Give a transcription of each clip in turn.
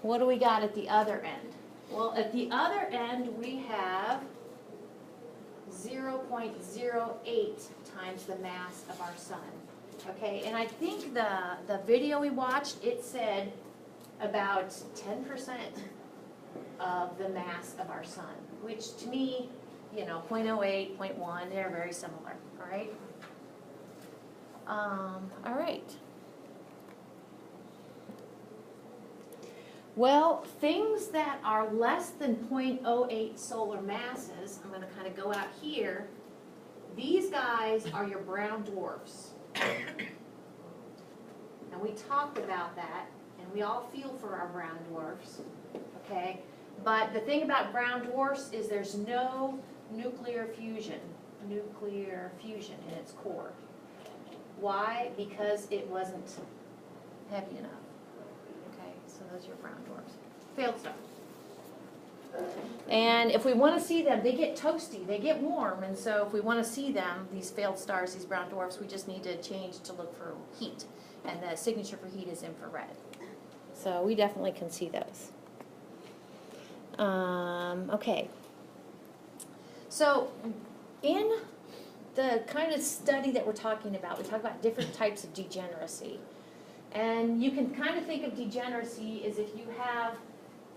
what do we got at the other end? Well, at the other end, we have 0.08 times the mass of our sun. Okay, and I think the video we watched, it said about 10% of the mass of our sun, which to me, you know, 0.08, 0.1, they're very similar, all right? All right. Well, things that are less than 0.08 solar masses, I'm going to kind of go out here. These guys are your brown dwarfs. And we talked about that, and we all feel for our brown dwarfs, okay? But the thing about brown dwarfs is there's no nuclear fusion in its core. Why? Because it wasn't heavy enough. So those are your brown dwarfs. Failed star. And if we want to see them, they get toasty, they get warm, and so if we want to see them, these failed stars, these brown dwarfs, we just need to change to look for heat. And the signature for heat is infrared. So we definitely can see those. Okay. So in the kind of study that we're talking about, we talk about different types of degeneracy. And you can kind of think of degeneracy as if you have,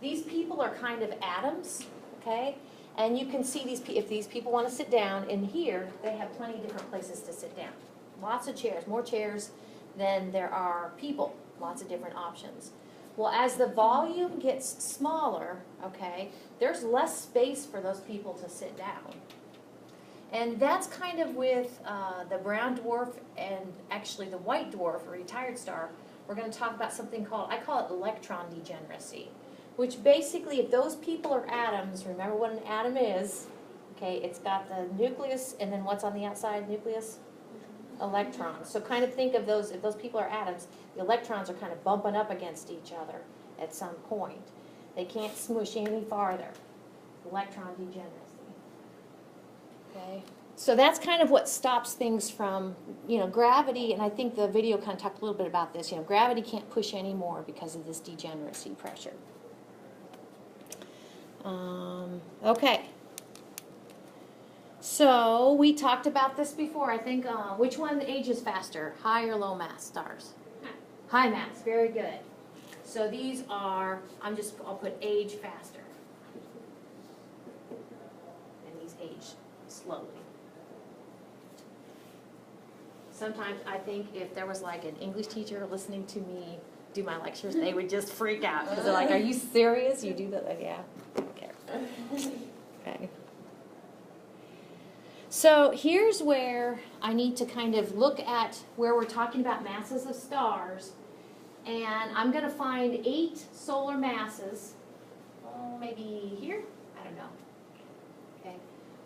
these people are kind of atoms, okay? And you can see if these people want to sit down in here, they have plenty of different places to sit down. Lots of chairs, more chairs than there are people, lots of different options. Well, as the volume gets smaller, okay, there's less space for those people to sit down. And that's kind of with the brown dwarf and actually the white dwarf, or retired star. We're going to talk about something called, I call it electron degeneracy, which basically if those people are atoms, remember what an atom is, okay, it's got the nucleus and then what's on the outside, nucleus? Electrons. So kind of think of those, if those people are atoms, the electrons are kind of bumping up against each other at some point. They can't smoosh any farther. Electron degeneracy. Okay. So that's kind of what stops things from, you know, gravity, and I think the video kind of talked a little bit about this, you know, gravity can't push anymore because of this degeneracy pressure. Okay. So we talked about this before, I think, which one ages faster, high or low mass stars? High mass, very good. So these are, I'll put age faster. And these age slowly. Sometimes I think if there was like an English teacher listening to me do my lectures, they would just freak out because they're like, "Are you serious? You do that?" Like, yeah. Okay. Okay. So here's where I need to kind of look at where we're talking about masses of stars, and I'm going to find 8 solar masses. Maybe here? I don't know. Okay.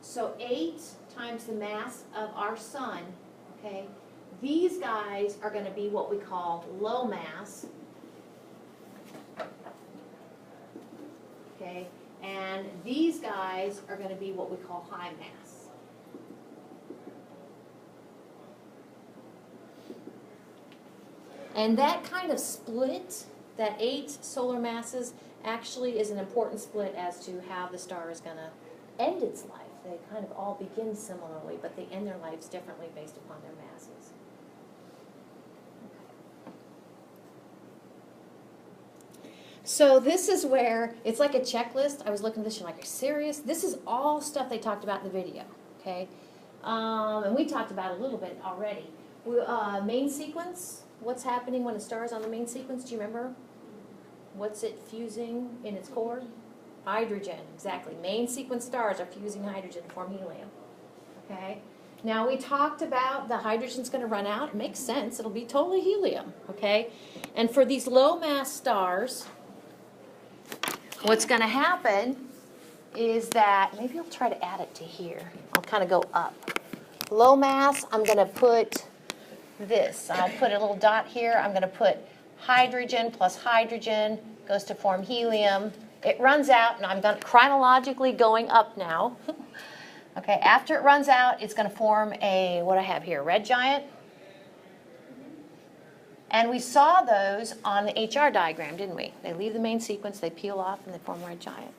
So 8 times the mass of our sun. Okay, these guys are going to be what we call low mass. Okay, and these guys are going to be what we call high mass. And that kind of split, that 8 solar masses, actually is an important split as to how the star is going to end its life. They kind of all begin similarly, but they end their lives differently based upon their masses. Okay. So this is where, it's like a checklist. I was looking at this and like, are you serious? This is all stuff they talked about in the video, okay? And we talked about it a little bit already. Main sequence, what's happening when a star is on the main sequence? Do you remember? What's it fusing in its core? Hydrogen, exactly. Main sequence stars are fusing hydrogen to form helium. Okay? Now we talked about the hydrogen's going to run out. It makes sense. It'll be totally helium. Okay? And for these low mass stars, what's going to happen is that, maybe I'll try to add it to here. I'll kind of go up. Low mass, I'm going to put this. I'll put a little dot here. I'm going to put hydrogen plus hydrogen goes to form helium. It runs out, and I'm chronologically going up now. Okay, after it runs out, it's going to form a, what I have here, red giant. And we saw those on the HR diagram, didn't we? They leave the main sequence, they peel off, and they form a red giant.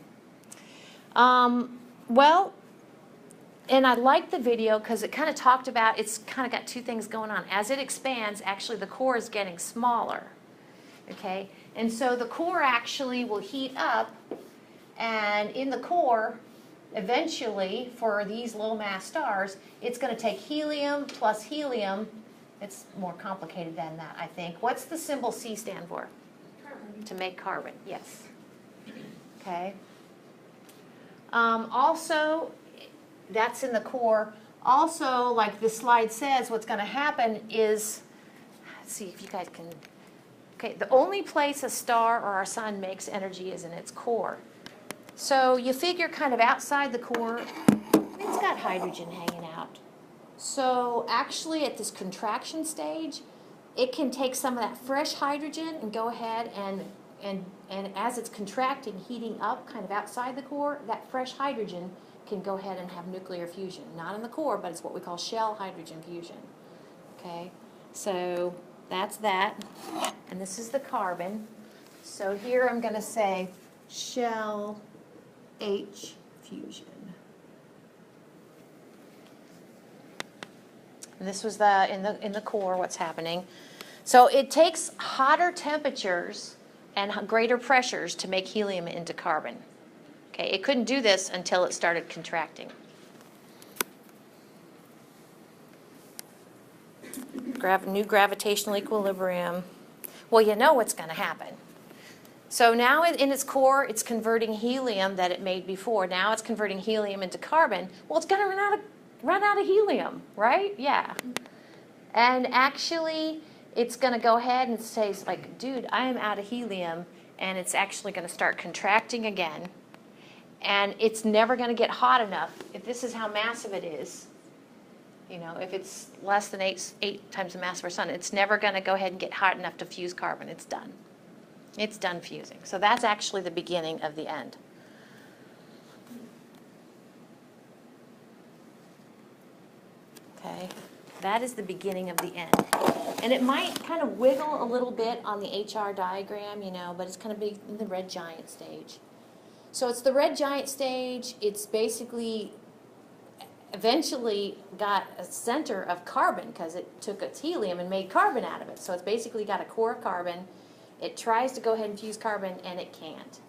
Well, and I liked the video because it kind of talked about, it's kind of got two things going on. As it expands, actually the core is getting smaller, okay? And so the core actually will heat up, and in the core, eventually, for these low mass stars, it's going to take helium plus helium. It's more complicated than that, I think. What's the symbol C stand for? Carbon. To make carbon, yes. Okay. Also, that's in the core. Also, like this slide says, what's going to happen is, let's see if you guys can, okay, the only place a star or our sun makes energy is in its core. So you figure kind of outside the core, it's got hydrogen hanging out. So actually at this contraction stage, it can take some of that fresh hydrogen and go ahead and as it's contracting, heating up kind of outside the core, that fresh hydrogen can go ahead and have nuclear fusion. Not in the core, but it's what we call shell hydrogen fusion. Okay, so that's that. And this is the carbon. So here I'm going to say shell H fusion. And this was in the core what's happening. So it takes hotter temperatures and greater pressures to make helium into carbon. Okay, it couldn't do this until it started contracting. New gravitational equilibrium. Well, you know what's going to happen. So now in its core, it's converting helium that it made before. Now it's converting helium into carbon. Well, it's going to run out of helium, right? Yeah. And actually, it's going to go ahead and say, like, dude, I am out of helium, and it's actually going to start contracting again. And it's never going to get hot enough. If this is how massive it is, you know, if it's less than eight times the mass of our sun, it's never going to go ahead and get hot enough to fuse carbon. It's done. It's done fusing. So that's actually the beginning of the end. Okay, that is the beginning of the end. And it might kind of wiggle a little bit on the HR diagram, you know, but it's kind of big in the red giant stage. So it's the red giant stage. It's basically eventually got a center of carbon because it took its helium and made carbon out of it. So it's basically got a core of carbon. It tries to go ahead and fuse carbon, and it can't.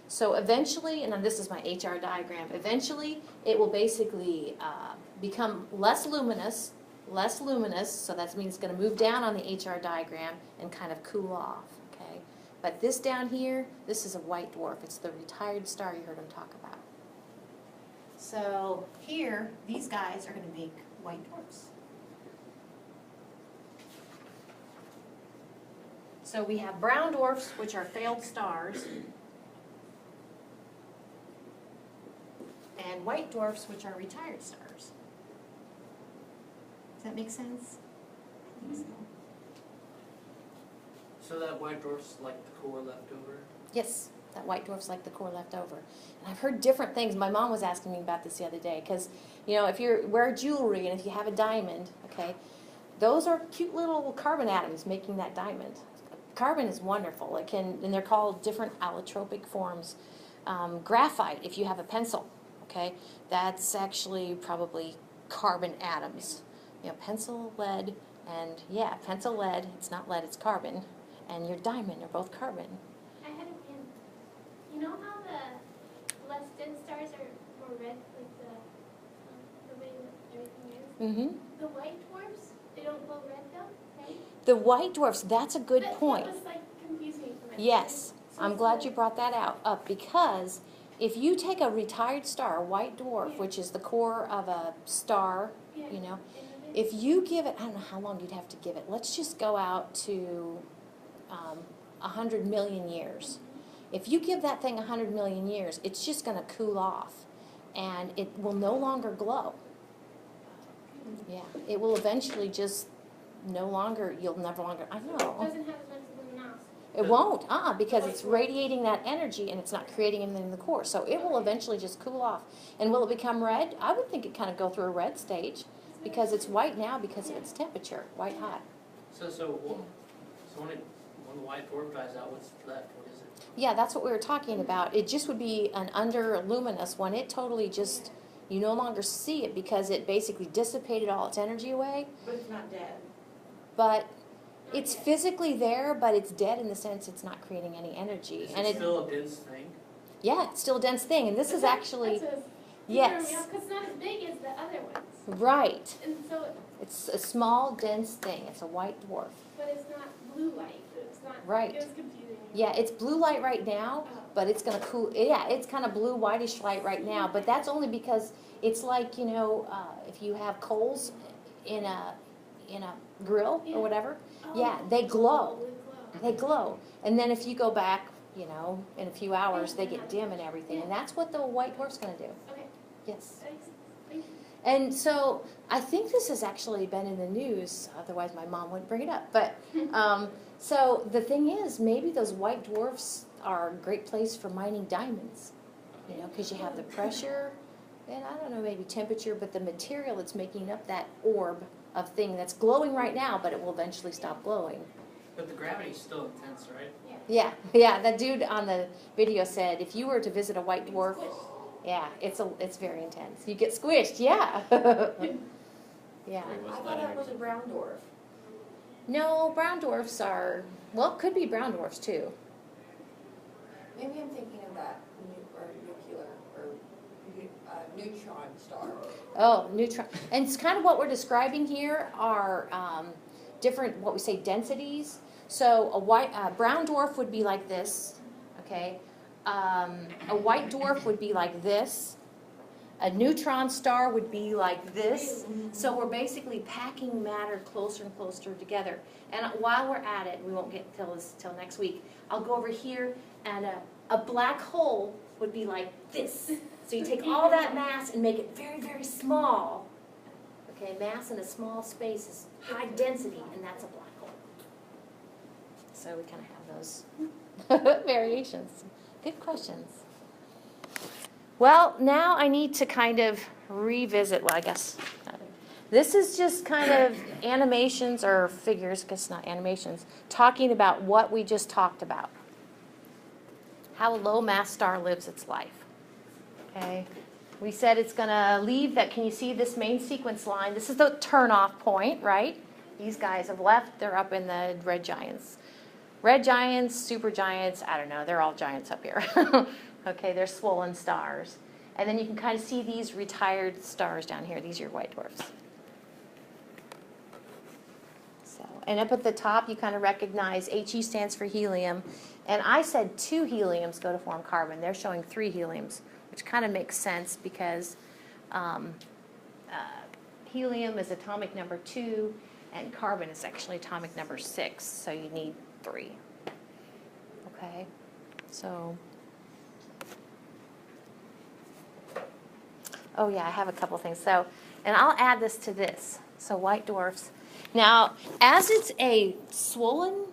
So eventually, and then this is my HR diagram, eventually it will basically become less luminous, so that means it's going to move down on the HR diagram and kind of cool off, okay? But this down here, this is a white dwarf. It's the retired star you heard him talk about. So here, these guys are going to make white dwarfs. So we have brown dwarfs, which are failed stars, and white dwarfs, which are retired stars. Does that make sense? I think so. So that white dwarf's like the core left over? Yes, that white dwarf's like the core left over. And I've heard different things. My mom was asking me about this the other day, because, you know, if you wear jewelry and if you have a diamond, okay, those are cute little carbon atoms making that diamond. Carbon is wonderful. It can, and they're called different allotropic forms. Graphite, if you have a pencil, okay, that's actually probably carbon atoms. You know, pencil, lead, and yeah, pencil, lead, it's not lead, it's carbon, and your diamond are both carbon. I had a pin. You know how the less dense stars are more red, like the way that everything is? Mm-hmm. The white dwarfs, they don't glow red though, right? The white dwarfs, that's a good point. That was like confusing for me. Yes, I'm glad you brought that up because if you take a retired star, a white dwarf, Yeah. which is the core of a star, Yeah. you know, if you give it, I don't know how long you'd have to give it. Let's just go out to 100 million years. If you give that thing 100 million years, it's just going to cool off, and it will no longer glow. Yeah, it will eventually just no longer, you'll never longer, I It know. doesn't have as much luminosity. It won't, because it's radiating that energy and it's not creating anything in the core. So it will eventually just cool off. And will it become red? I would think it kind of go through a red stage because it's white now because of its temperature, white hot. So So when the white dwarf dies out, what's left? What is it? Yeah, that's what we were talking about. It just would be an under luminous one. It totally just, you no longer see it because it basically dissipated all its energy away. But it's not dead. But it's physically there, but it's dead in the sense it's not creating any energy. Is And it still a dense thing? yeah, it's still a dense thing. And this is actually, yes, Because it's not as big as the other ones. right. And so, It's a small, dense thing. It's a white dwarf. but it's not blue light. It's not. Right. It was confusing. Yeah, it's blue light right now, but it's gonna cool. Yeah, it's kind of blue whitish light right now, but that's only because it's like, you know, if you have coals in a grill or whatever. Yeah, they glow. They glow, and then if you go back, you know, in a few hours, they get dim and everything, and that's what the white dwarf's gonna do. Okay. Yes. That makes sense. Thank you. And so I think this has actually been in the news, otherwise my mom wouldn't bring it up. But so the thing is, maybe those white dwarfs are a great place for mining diamonds, you know, because you have the pressure and I don't know, maybe temperature, but the material that's making up that orb of thing that's glowing right now, but it will eventually stop glowing. But the gravity's still intense, right? Yeah, yeah, that dude on the video said if you were to visit a white dwarf, yeah, it's very intense. You get squished, yeah. Yeah. I thought that was a brown dwarf. No, brown dwarfs are, well, could be brown dwarfs too. Maybe I'm thinking of that nuclear or neutron star. Oh, neutron. And it's kind of what we're describing here are different, what we say, densities. So a brown dwarf would be like this, okay? A white dwarf would be like this. A neutron star would be like this. So we're basically packing matter closer and closer together. And while we're at it, we won't get till next week, I'll go over here and a black hole would be like this. So you take all that mass and make it very, very small. Okay, mass in a small space is high density, and that's a black hole. So we kind of have those variations. Good questions. Well, now I need to kind of revisit, well, I guess, this is just kind of animations or figures, I guess not animations, talking about what we just talked about. How a low mass star lives its life. Okay, we said it's going to leave that, can you see this main sequence line? This is the turn-off point, right? These guys have left, they're up in the red giants. Red giants, super giants, I don't know, they're all giants up here. Okay, they're swollen stars. And then you can kind of see these retired stars down here. These are your white dwarfs. So, and up at the top, you kind of recognize He stands for helium. And I said 2 heliums go to form carbon. They're showing 3 heliums, which kind of makes sense because helium is atomic number 2, and carbon is actually atomic number 6. So you need 3. Okay, so. Oh yeah, I have a couple things. So, and I'll add this to this. So white dwarfs. Now, as it's a swollen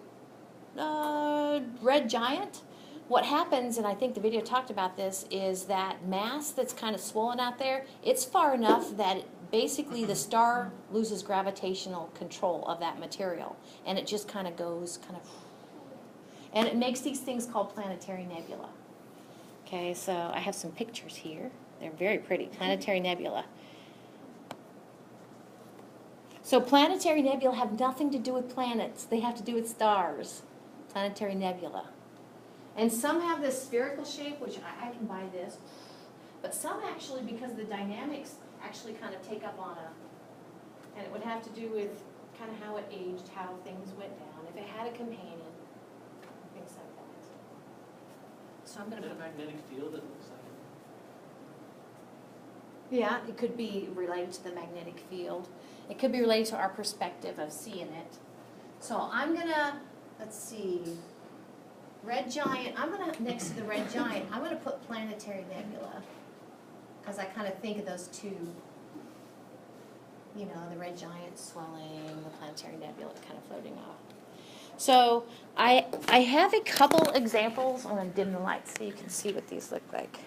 red giant, what happens, and I think the video talked about this, is that mass that's kind of swollen out there, it's far enough that basically the star loses gravitational control of that material. And it just kind of goes and it makes these things called planetary nebula. Okay, so I have some pictures here. They're very pretty, planetary nebula. So planetary nebula have nothing to do with planets. They have to do with stars, planetary nebula. And some have this spherical shape, which I can buy this. But some actually, because the dynamics actually kind of take up on and it would have to do with kind of how it aged, how things went down, if it had a companion, things like that. So I'm going Is to it a magnetic field? It looks like. Yeah, it could be related to the magnetic field. It could be related to our perspective of seeing it. So I'm gonna, let's see, red giant, next to the red giant, I'm gonna put planetary nebula. Because I kind of think of those two, you know, the red giant swelling, the planetary nebula kind of floating off. So I have a couple examples. I'm gonna dim the lights so you can see what these look like.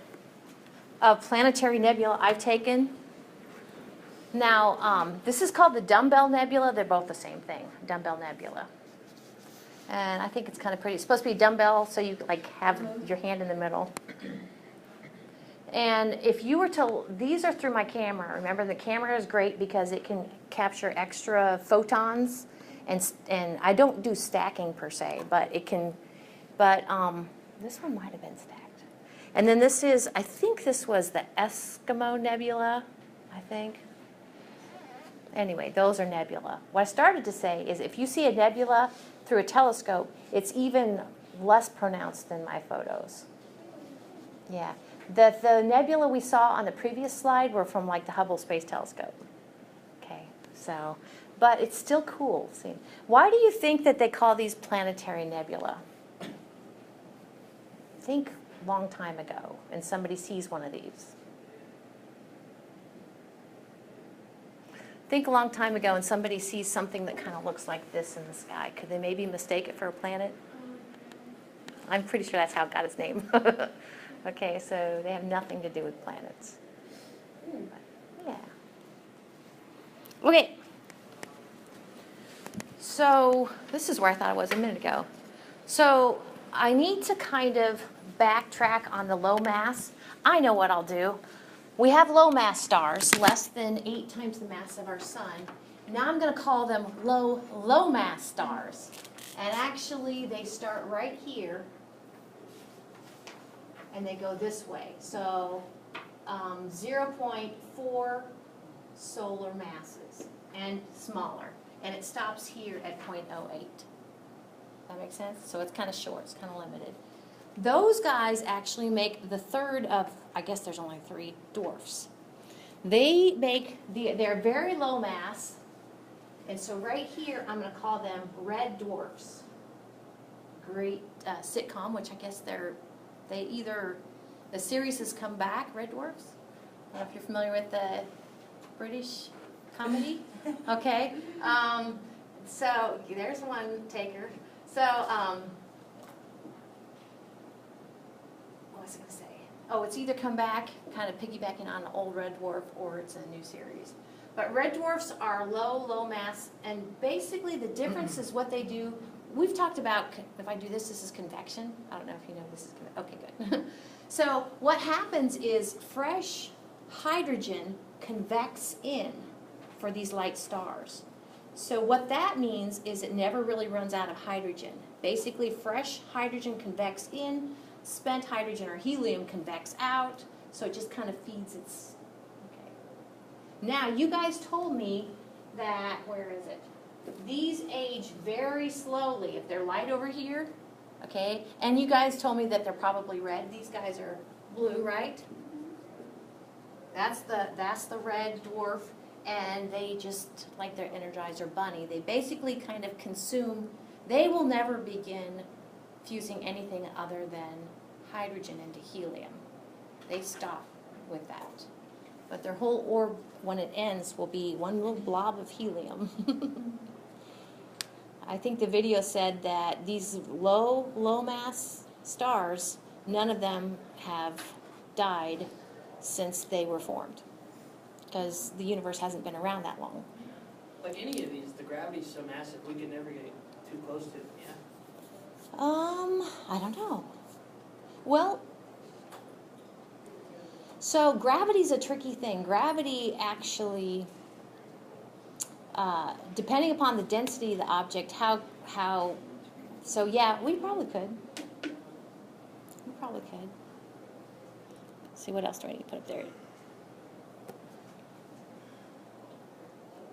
Of planetary nebula I've taken. Now, this is called the dumbbell nebula. They're both the same thing, dumbbell nebula. And I think it's kind of pretty. It's supposed to be a dumbbell, so you like have your hand in the middle. And if you were to, these are through my camera. Remember, the camera is great because it can capture extra photons, and I don't do stacking per se, but it can. But this one might have been stacked. And then this is, I think this was the Eskimo Nebula, I think. Anyway, those are nebula. What I started to say is if you see a nebula through a telescope, it's even less pronounced than my photos. Yeah. The nebula we saw on the previous slide were from like the Hubble Space Telescope. Okay, so, but it's still cool. See, why do you think that they call these planetary nebula? Think long time ago, and somebody sees one of these. Think a long time ago, and somebody sees something that kind of looks like this in the sky. Could they maybe mistake it for a planet? I'm pretty sure that's how it got its name. Okay, so they have nothing to do with planets. Yeah. Okay. So this is where I thought I was a minute ago. So I need to kind of backtrack on the low mass. I know what I'll do. We have low mass stars, less than 8 times the mass of our sun. Now I'm going to call them low mass stars. And actually they start right here. And they go this way. So 0.4 solar masses and smaller. And it stops here at 0.08. That makes sense? So it's kind of short, it's kind of limited. Those guys actually make the third of, I guess there's only 3 dwarfs. They make, they're very low mass. And so right here, I'm going to call them red dwarfs. Great sitcom, which I guess they either, the series has come back, Red Dwarfs. I don't know if you're familiar with the British comedy. Okay. So there's one taker. So, what was I going to say? Oh, it's either come back, kind of piggybacking on the old Red Dwarf, or it's a new series. But red dwarfs are low mass, and basically the difference is what they do. We've talked about, if I do this, this is convection. I don't know if you know this is convection. Okay, good. So what happens is fresh hydrogen convects in for these light stars. So what that means is it never really runs out of hydrogen. Basically, fresh hydrogen convects in, spent hydrogen or helium convects out, so it just kind of feeds its, okay. Now, you guys told me that, where is it? These age very slowly. If they're light over here, okay, and you guys told me that they're probably red. These guys are blue, right? That's the red dwarf, and they just, like their Energizer bunny, they basically kind of consume, they will never begin fusing anything other than hydrogen into helium. They stop with that. But their whole orb, when it ends, will be one little blob of helium. I think the video said that these low mass stars, none of them have died since they were formed, because the universe hasn't been around that long. Like any of these, the gravity's so massive we can never get too close to it, yeah? I don't know. Well, so gravity's a tricky thing. Gravity actually, depending upon the density of the object, so yeah, we probably could. We probably could. Let's see, what else do I need to put up there?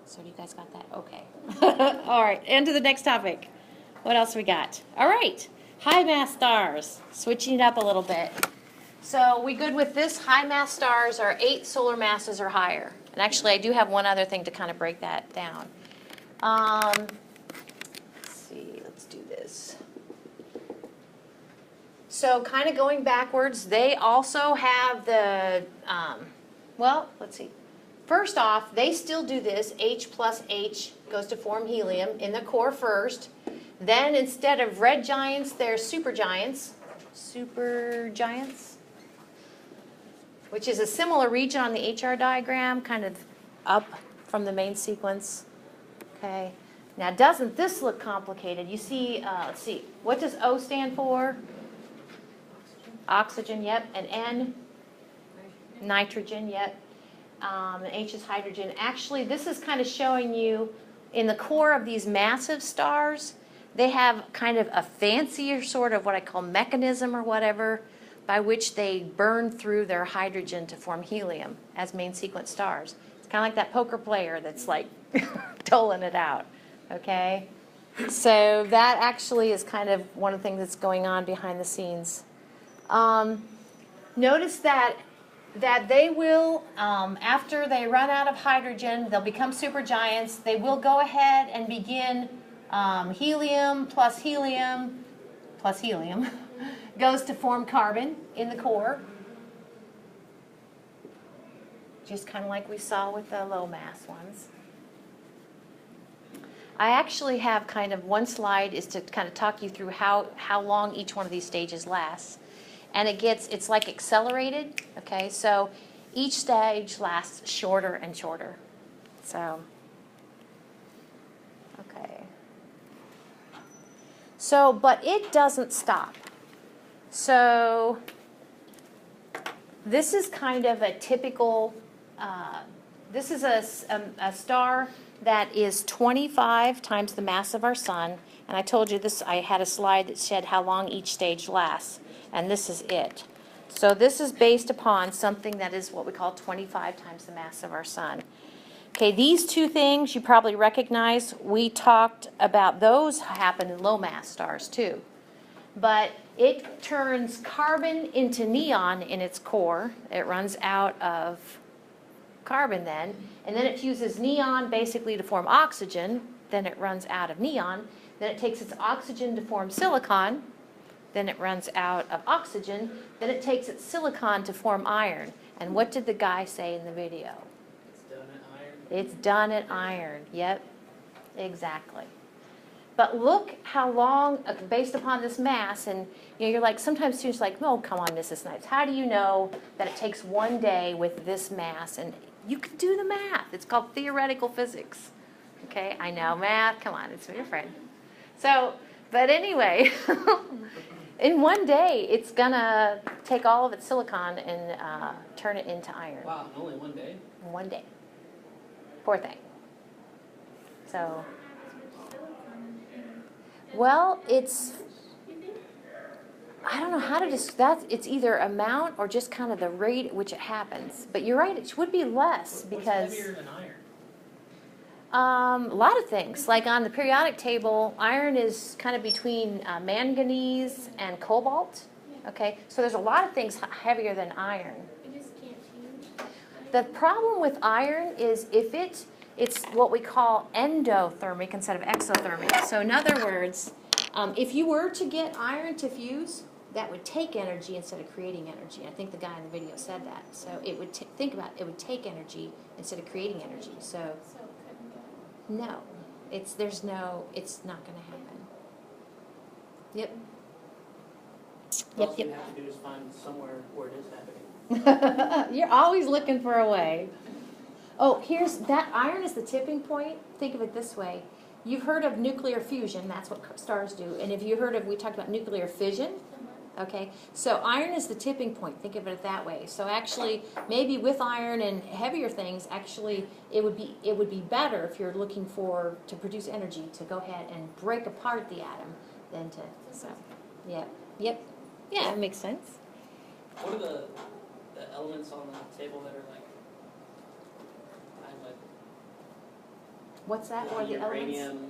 So you guys got that? Okay. All right, on to the next topic. What else we got? All right, high mass stars. Switching it up a little bit. So we good with this? High mass stars are 8 solar masses or higher. And actually, I do have one other thing to kind of break that down. Let's see, let's do this. So kind of going backwards, they also have the, well, let's see. First off, they still do this. H plus H goes to form helium in the core first. Then instead of red giants, they're supergiants. Supergiants, which is a similar region on the HR diagram, kind of up from the main sequence. Okay. Now, doesn't this look complicated? You see, let's see, what does O stand for? Oxygen, yep. And N? Nitrogen, yep. And H is hydrogen. Actually, this is kind of showing you in the core of these massive stars, they have kind of a fancier sort of what I call mechanism or whatever, by which they burn through their hydrogen to form helium as main sequence stars. It's kind of like that poker player that's like doling it out, okay? So that actually is kind of one of the things that's going on behind the scenes. Notice that they will, after they run out of hydrogen, they'll become supergiants. They will go ahead and begin helium plus helium plus helium goes to form carbon in the core. Just kind of like we saw with the low mass ones. I actually have kind of one slide is to kind of talk you through how long each one of these stages lasts. And it's like accelerated, okay? So each stage lasts shorter and shorter. So, okay. So, but it doesn't stop. So this is kind of a typical, this is a star that is 25 times the mass of our sun. And I told you this, I had a slide that said how long each stage lasts. And this is it. So this is based upon something that is what we call 25 times the mass of our sun. Okay, these two things you probably recognize. We talked about those happen in low mass stars too. But it turns carbon into neon in its core. It runs out of carbon then. And then it fuses neon basically to form oxygen. Then it runs out of neon. Then it takes its oxygen to form silicon. Then it runs out of oxygen. Then it takes its silicon to form iron. And what did the guy say in the video? It's done at iron. It's done at iron. Yep, exactly. But look how long, based upon this mass, and you're like, sometimes students are like, oh, come on, Mrs. Snipes, how do you know that it takes one day with this mass? And you can do the math. It's called theoretical physics. Okay, I know math. Come on, it's your friend. So, but anyway, in one day, it's gonna take all of its silicon and turn it into iron. Wow, in only one day? In one day. Poor thing. So, well, it's, I don't know how to describe that. It's either amount or just kind of the rate at which it happens. But you're right, it would be less because. What's heavier than iron? A lot of things. Like on the periodic table, iron is kind of between manganese and cobalt. Okay, so there's a lot of things heavier than iron. You just can't fuse. The problem with iron is if it's what we call endothermic instead of exothermic. So in other words, if you were to get iron to fuse, that would take energy instead of creating energy. I think the guy in the video said that. So it would think about it, it would take energy instead of creating energy. So So it couldn't go. no, it's not going to happen. Yep. All Yep. you have to do is find somewhere where it is happening. You're always looking for a way. Oh, here's that iron is the tipping point. Think of it this way. You've heard of nuclear fusion. That's what stars do. And if you heard of, we talked about nuclear fission. Okay, so iron is the tipping point. Think of it that way. So actually, maybe with iron and heavier things, actually, it would be better if you're looking to produce energy to go ahead and break apart the atom than to. So, yep, yeah, it makes sense. What are the elements on the table that are like What's that? What are the elements? uranium and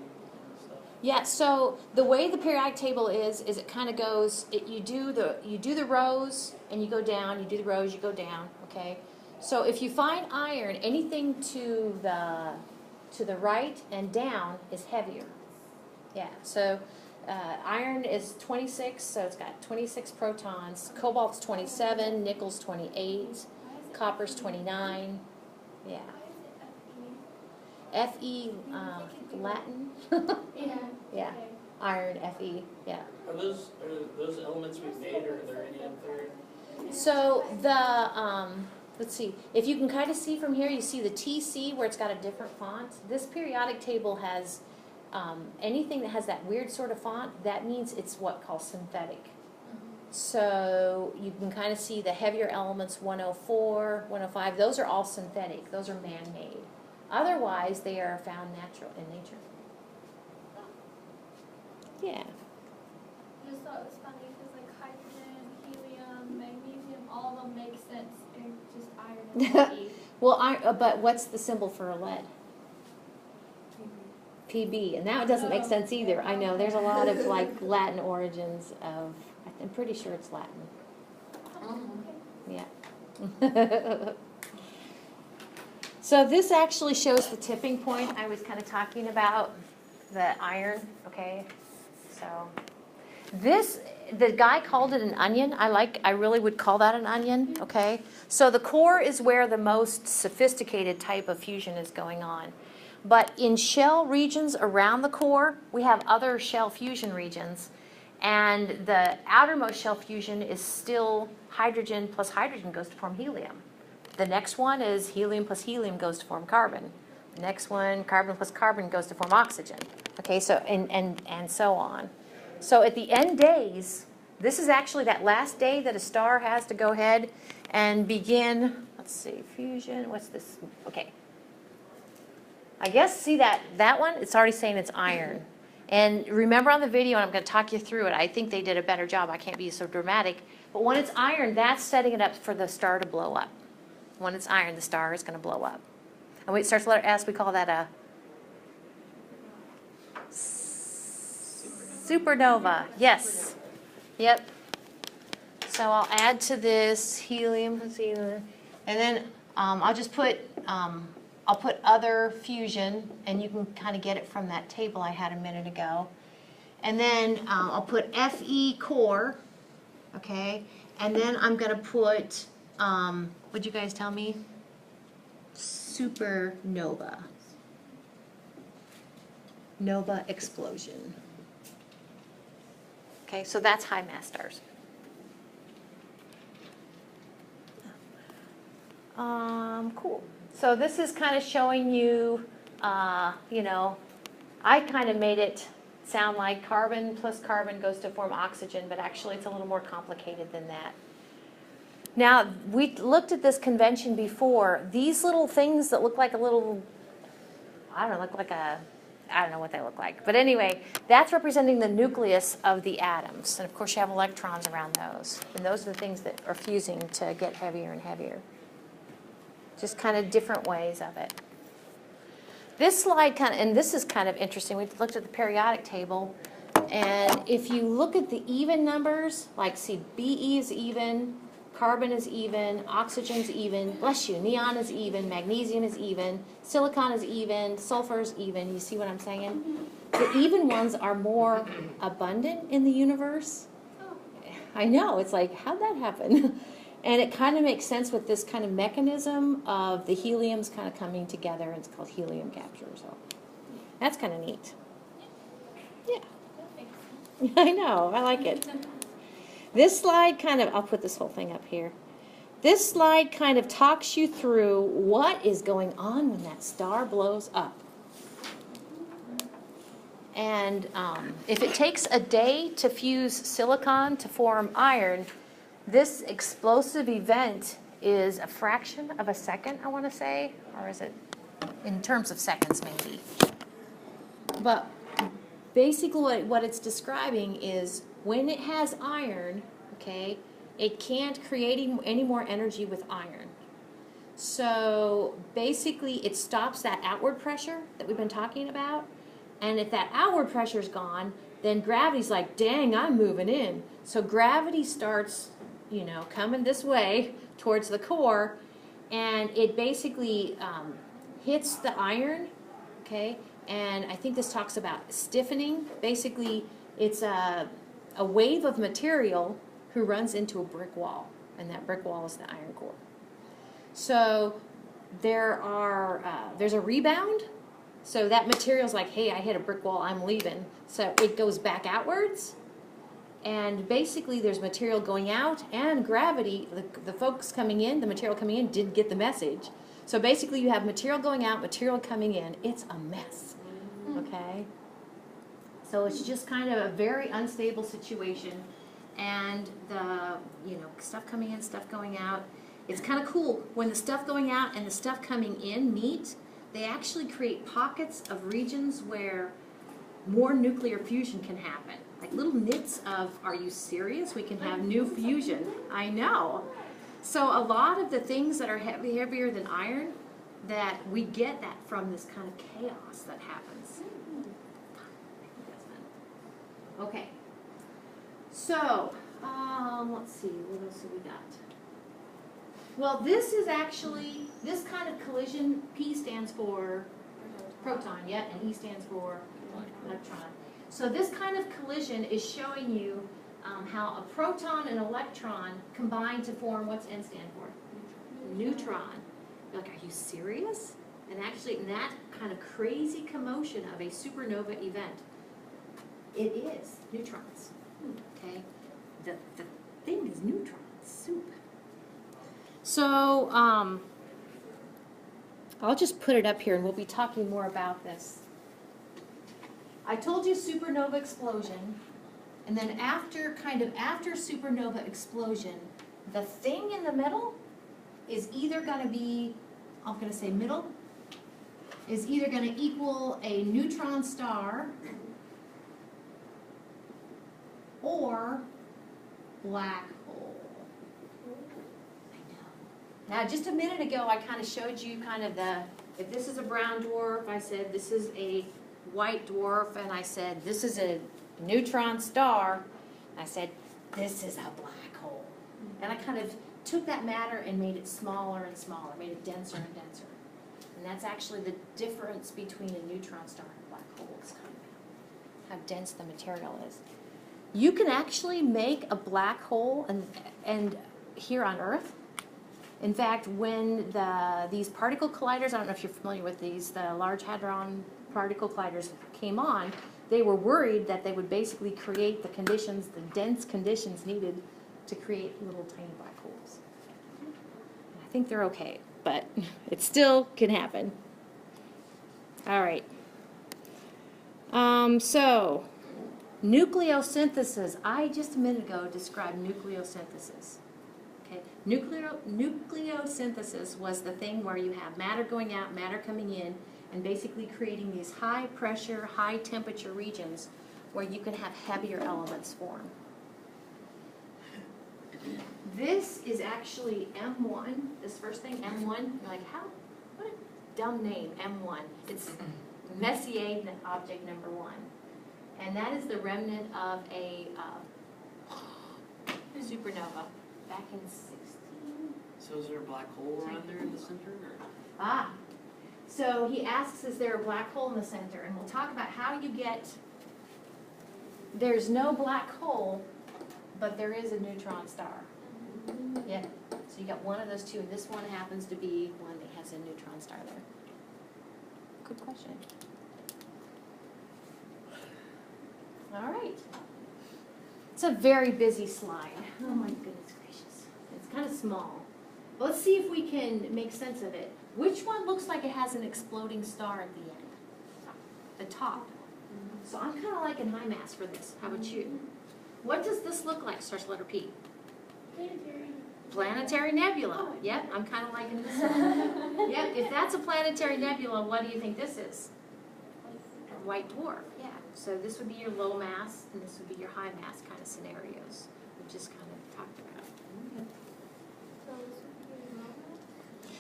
stuff? Yeah, so the way the periodic table is it kind of goes, you do the rows and you go down, you do the rows, you go down, okay? So if you find iron, anything to the right and down is heavier. Yeah, so iron is 26, so it's got 26 protons. Cobalt's 27, nickel's 28, copper's 29, yeah. Fe, Latin. Yeah. Yeah. Okay. Iron, Fe, yeah. Are those elements we've made, or are there any up there? So the, let's see, if you can kind of see from here, you see the TC where it's got a different font. This periodic table has anything that has that weird sort of font, that means it's what called synthetic. So you can kind of see the heavier elements, 104, 105, those are all synthetic, those are man-made. Otherwise, they are found natural in nature. Yeah. I just thought it was funny because like hydrogen, helium, magnesium, all of them make sense. They're just iron and E. Well, but what's the symbol for a lead? PB, and that doesn't make sense either. I know, there's a lot of like Latin origins of, I'm pretty sure it's Latin. Yeah. So this actually shows the tipping point I was kind of talking about, the iron, okay? So this, the guy called it an onion. I really would call that an onion, okay? So the core is where the most sophisticated type of fusion is going on. But in shell regions around the core, we have other shell fusion regions. And the outermost shell fusion is still hydrogen plus hydrogen goes to form helium. The next one is helium plus helium goes to form carbon. The next one, carbon plus carbon goes to form oxygen. Okay, so and so on. So at the end days, this is actually that last day that a star has to go ahead and begin, let's see, fusion, what's this? Okay. I guess, see that one? It's already saying it's iron. And remember on the video, and I'm going to talk you through it, I think they did a better job. I can't be so dramatic. But when it's iron, that's setting it up for the star to blow up. When it's iron, the star is going to blow up. And when it starts with letter S, we call that a supernova. Yes. Yep. So I'll add to this helium, and then I'll just put I'll put other fusion, and you can kind of get it from that table I had a minute ago. And then I'll put Fe core, okay? And then I'm going to put, what'd you guys tell me? Supernova. Nova explosion. Okay, so that's high mass stars. Cool. So this is kind of showing you, you know, I kind of made it sound like carbon plus carbon goes to form oxygen, but actually it's a little more complicated than that. Now, we looked at this convention before. These little things that look like a little, I don't know, look like a, I don't know what they look like. But anyway, that's representing the nucleus of the atoms. And of course you have electrons around those. And those are the things that are fusing to get heavier and heavier. Just kind of different ways of it. This slide kind of, and this is kind of interesting. We looked at the periodic table. And if you look at the even numbers, like see Be is even, carbon is even, oxygen's even, bless you, neon is even, magnesium is even, silicon is even, sulfur is even. You see what I'm saying? The even ones are more abundant in the universe. I know, it's like, how'd that happen? And it kind of makes sense with this kind of mechanism of the heliums kind of coming together. It's called helium capture. So that's kind of neat. Yeah. I know, I like it. This slide kind of, I'll put this whole thing up here. This slide kind of talks you through what is going on when that star blows up. And if it takes a day to fuse silicon to form iron, this explosive event is a fraction of a second, I want to say, or is it in terms of seconds maybe. But basically what it's describing is when it has iron, okay, it can't create any more energy with iron. So basically it stops that outward pressure that we've been talking about. And if that outward pressure is gone, then gravity's like, dang, I'm moving in. So gravity starts, you know, coming this way towards the core, and it basically hits the iron, okay? And I think this talks about stiffening. Basically, it's a wave of material who runs into a brick wall, and that brick wall is the iron core. So there's a rebound. So that material's like, hey, I hit a brick wall, I'm leaving. So it goes back outwards. And basically there's material going out, and gravity, the folks coming in, the material coming in didn't get the message. So basically you have material going out, material coming in. It's a mess, okay? So it's just kind of a very unstable situation, and the, you know, stuff coming in, stuff going out. It's kind of cool when the stuff going out and the stuff coming in meet. They actually create pockets of regions where more nuclear fusion can happen. Like little nits of, are you serious? We can have new fusion. I know. So a lot of the things that are heavier than iron, that we get that from this kind of chaos that happens. Okay. So, let's see, what else have we got? Well, this is actually, this kind of collision, P stands for proton, yeah, and E stands for electron. So this kind of collision is showing you how a proton and electron combine to form, what's N stand for? Neutron. You're like, are you serious? And actually, in that kind of crazy commotion of a supernova event, it is neutrons. Okay? The thing is neutrons, soup. So, I'll just put it up here and we'll be talking more about this. I told you supernova explosion, and then after supernova explosion, the thing in the middle is either going to be, I'm going to say middle, is either going to equal a neutron star or black hole. I know. Now, just a minute ago, I kind of showed you kind of the, if this is a brown dwarf, I said this is a white dwarf, and I said this is a neutron star. I said this is a black hole. And I kind of took that matter and made it smaller and smaller, made it denser and denser. And that's actually the difference between a neutron star and a black hole. It's kind of how dense the material is. You can actually make a black hole and here on Earth. In fact, when these particle colliders, I don't know if you're familiar with these, the Large Hadron Particle Colliders came on, they were worried that they would basically create the conditions, the dense conditions needed to create little tiny black holes. I think they're okay, but it still can happen. All right. So, nucleosynthesis. I just a minute ago described nucleosynthesis. Okay, nucleosynthesis was the thing where you have matter going out, matter coming in, and basically creating these high pressure, high temperature regions where you can have heavier elements form. This is actually M1, this first thing, M1. You're like, how? What a dumb name, M1. It's Messier object number 1. And that is the remnant of a supernova back in 16. So is there a black hole around there in the center? Or? Ah. So he asks, is there a black hole in the center? And we'll talk about how you get, there's no black hole, but there is a neutron star. Yeah. So you got one of those two, and this one happens to be one that has a neutron star there. Good question. All right. It's a very busy slide. Oh my goodness gracious. It's kind of small. But let's see if we can make sense of it. Which one looks like it has an exploding star at the end? The top. So I'm kind of liking high mass for this. How about you? What does this look like? Starts with letter P. Planetary nebula. Yep, I'm kind of liking this one. Yep, if that's a planetary nebula, what do you think this is? A white dwarf. Yeah. So this would be your low mass, and this would be your high mass kind of scenarios. We just kind of talked about.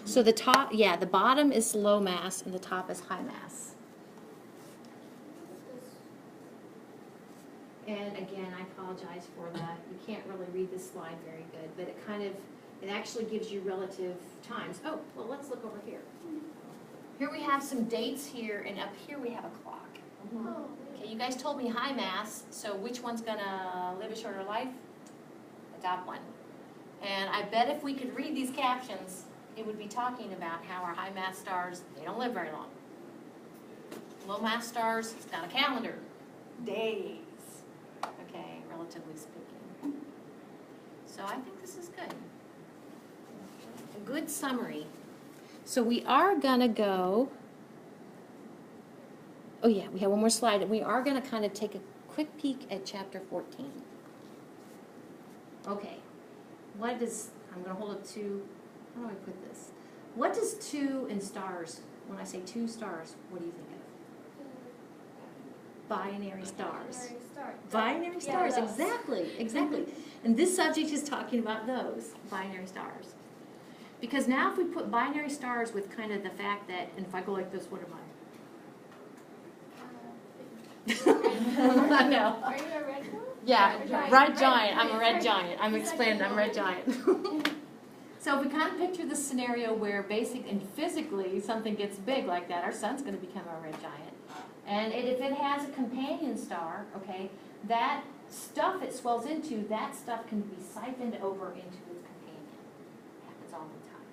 So the top, yeah, the bottom is low mass and the top is high mass. And again, I apologize for that. You can't really read this slide very good, but it kind of, it actually gives you relative times. Oh, well, let's look over here. Here we have some dates here, and up here we have a clock. Okay, you guys told me high mass, so which one's gonna live a shorter life? The top one. And I bet if we could read these captions, it would be talking about how our high mass stars, they don't live very long. Low mass stars, it's got a calendar. Days. Okay, relatively speaking. So I think this is good. A good summary. So we are gonna go, oh yeah, we have one more slide. We are gonna kind of take a quick peek at chapter 14. Okay, what does, I'm gonna hold up two, how do I put this? What does two and stars, when I say two stars, what do you think of? Binary stars. Binary stars, those. exactly. And this subject is talking about those, binary stars. Because now if we put binary stars with kind of the fact that, and if I go like this, what am I? I know. Are you a red one? Yeah, Red red giant. giant, I'm a red Red- giant, I'm it's explaining, like I'm red giant. So if we kind of picture the scenario where basic and physically something gets big like that, our sun's gonna become a red giant. And if it has a companion star, okay, that stuff it swells into, that stuff can be siphoned over into its companion. Happens all the time.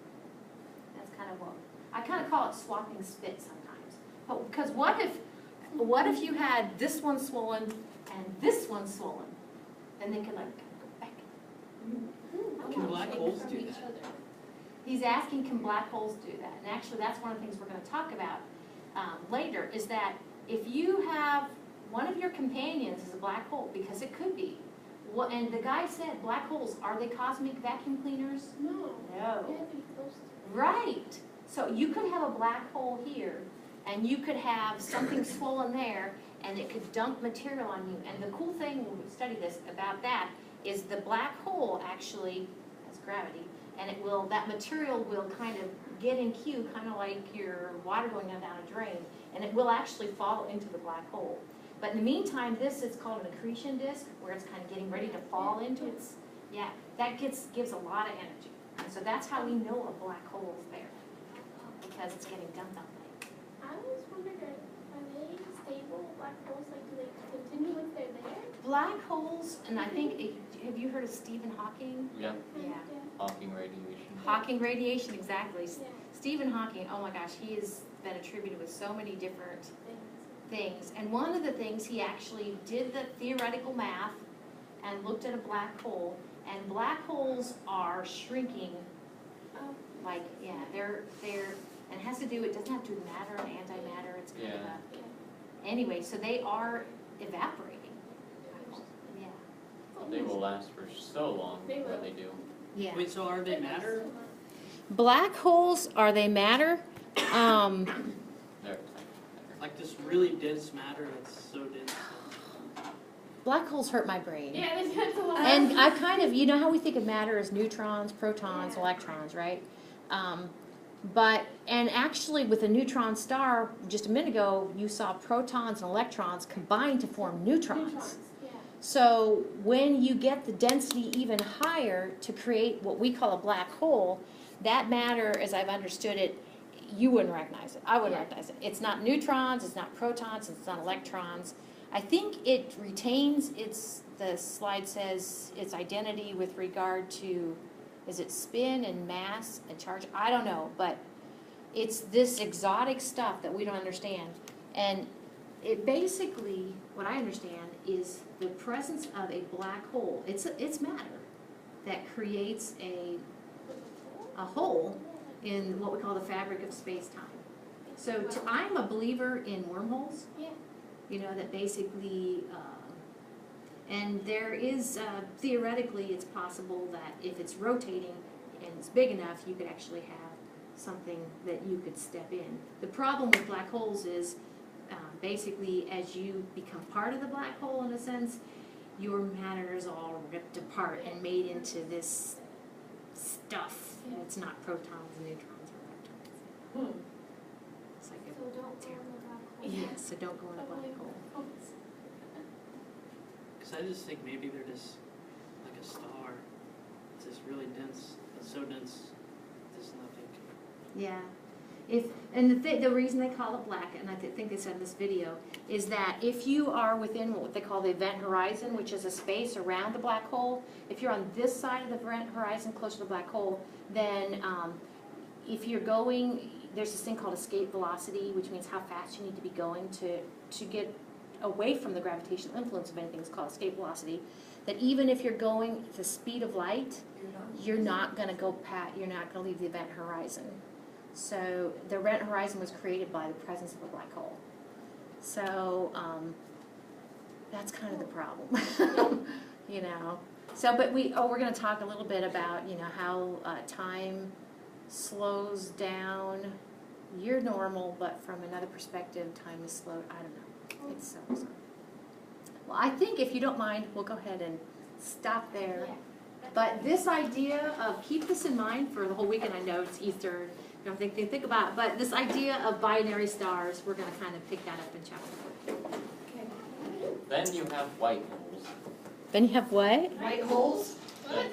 That's kind of what, I kind of call it swapping spit sometimes. But because what if you had this one swollen and this one swollen? And they could like go back. Can black holes do that? He's asking, can black holes do that? And actually, that's one of the things we're going to talk about later, is that if you have one of your companions is a black hole, because it could be, and the guy said, black holes, are they cosmic vacuum cleaners? No. No. They have to be close to. Right. So you could have a black hole here, and you could have something swollen there, and it could dump material on you. And the cool thing when we study this about that is the black hole actually has gravity, and that material will kind of get in queue, kind of like your water going down a drain, and it will actually fall into the black hole. But in the meantime, this is called an accretion disk, where it's kind of getting ready to fall into its, that gives a lot of energy. And so that's how we know a black hole is there, because it's getting dumped on things. I always wondered, are they stable black holes? Like, do they continue once they're there? Black holes, and I think, have you heard of Stephen Hawking? Yeah, Yeah. Hawking radiation. Hawking radiation, exactly. Yeah. Stephen Hawking, oh my gosh, he has been attributed with so many different Things. things. And one of the things, he actually did the theoretical math and looked at a black hole, and black holes are shrinking, Oh. like, they're, and it has to do, it doesn't have to do with matter and antimatter, it's kind of Yeah. a, anyway, so they are evaporating. Yeah. They will last for so long They before will. they do. Yeah. Wait, so are they matter? Black holes, are they matter? They're Like this really dense matter that's so dense? Black holes hurt my brain. Yeah, that's a lot. And I kind of, you know how we think of matter as neutrons, protons, electrons, right? And actually with a neutron star, just a minute ago, you saw protons and electrons combine to form neutrons. Yeah. So when you get the density even higher to create what we call a black hole, that matter, as I've understood it, you wouldn't recognize it. I wouldn't recognize it. It's not neutrons, it's not protons, it's not electrons. I think it retains the slide says, its identity with regard to, is it spin and mass and charge? I don't know, but it's this exotic stuff that we don't understand. And it basically, what I understand, is the presence of a black hole. It's matter that creates a hole in what we call the fabric of space-time. So I'm a believer in wormholes. Yeah. You know, that basically, and there is, theoretically, it's possible that if it's rotating and it's big enough, you could actually have something that you could step in. The problem with black holes is, basically, as you become part of the black hole, in a sense, your matter is all ripped apart and made into this stuff. It's not protons, neutrons, or electrons. It's like So don't go in the black hole. yeah, so don't go in a black hole. Because I just think maybe they're just like a star. It's just really dense. It's so dense, there's nothing. Yeah. And the reason they call it black, and I think they said in this video, is that if you are within what they call the event horizon, which is a space around the black hole, if you're on this side of the event horizon, close to the black hole, then if you're going, there's this thing called escape velocity, which means how fast you need to be going to get away from the gravitational influence of anything. It's called escape velocity. That even if you're going at the speed of light, you're not going to go you're not going to leave the event horizon. So the event horizon was created by the presence of a black hole. So That's kind of the problem, you know. So, but we're gonna talk a little bit about, you know, how time slows down. You're normal, but from another perspective, time is slowed. I don't know. It's so. Well, I think if you don't mind, we'll go ahead and stop there. Yeah. But this idea of, keep this in mind for the whole weekend. I know it's Easter, you know, think about it. But this idea of binary stars, we're gonna kind of pick that up in chapter 4. Okay. Then you have white holes. Then you have what? White holes? That